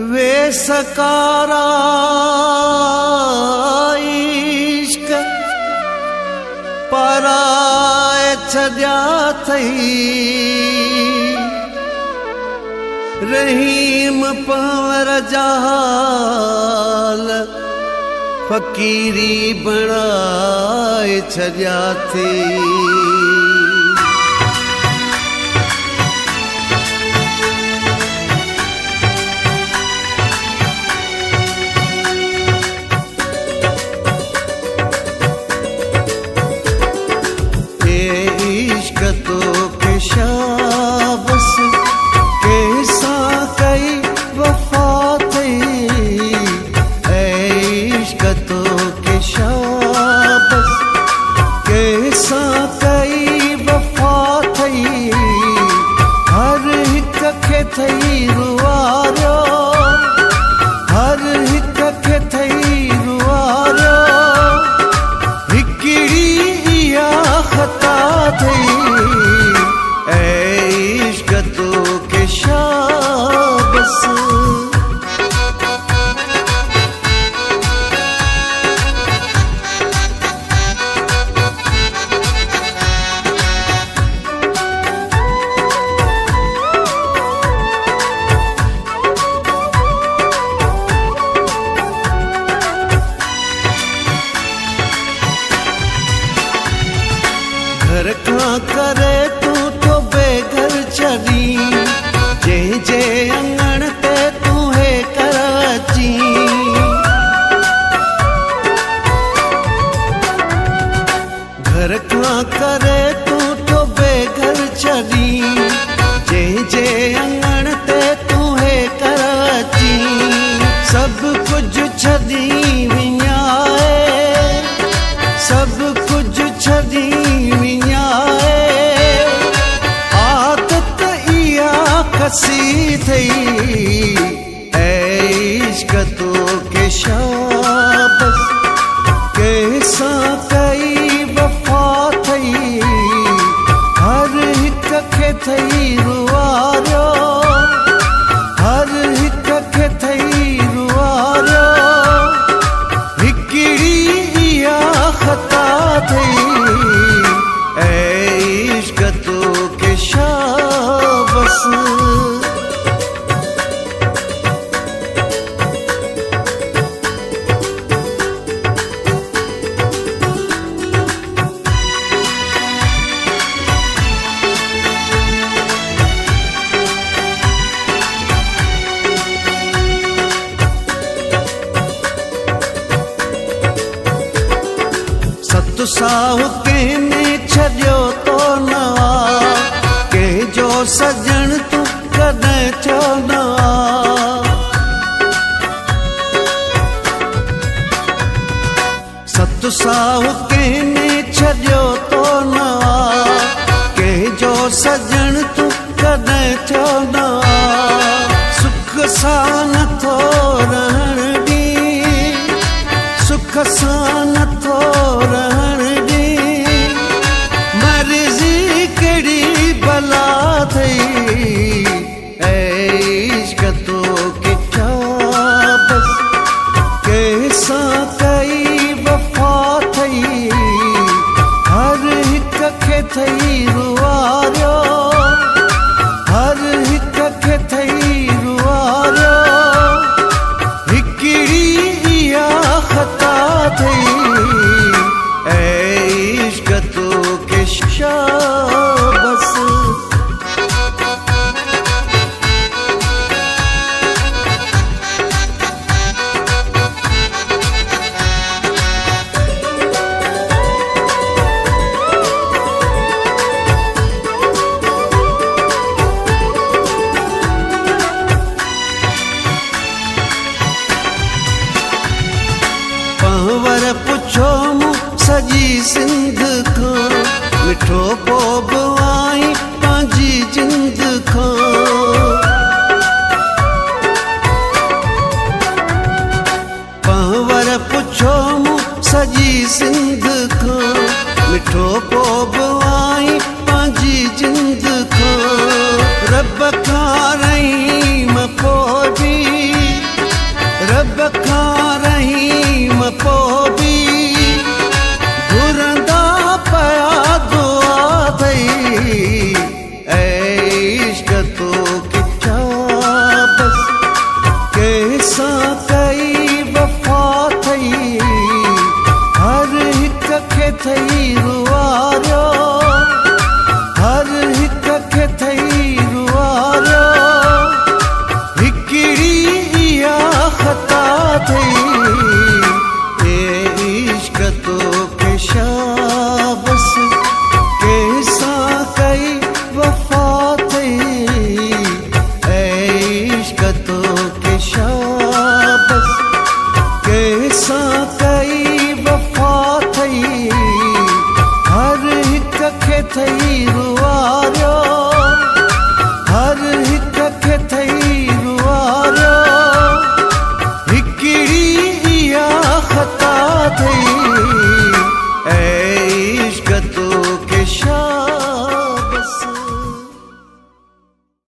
वे सकारा इश्क पराए छड्या थई रहीम पंवर जहाल फकीरी बनाए छड्या थी। तो के शाबस कैसा कई वफा थई इश्क तो के शाबस कैसा कई वफा थई हर हिक खे थई रुआरियो हर हिक खे थई रुआरियो हिकिड़ी इहा खता थई इश्क तो के शाबस। घर का करे तू तो बेघर चली जे जे अंगण ते तू है कराची घर का करे तू तो बेघर चली जे जे अंगण ते तू है कराची सब कुछ छदी विञाए सब कुछ छदी कसी थई इश्क तो के शाबस कैसा कई वफा थई हर हिक खे थई रुआरियो हर हिक खे थई रुआरियो हिकिड़ी इहा खता थई इश्क तो के शाबस। सत साहु कंहिंने छॾियो तो न कंहिंजो सजण तू कॾहिं थियो न सत साहु कंहिंने छॾियो तो न कंहिंजो सजण तू कॾहिं थियो न सुख सां नथो रहण ॾी सुख सां नथो रहण ॾी मर्ज़ी कहिड़ी भला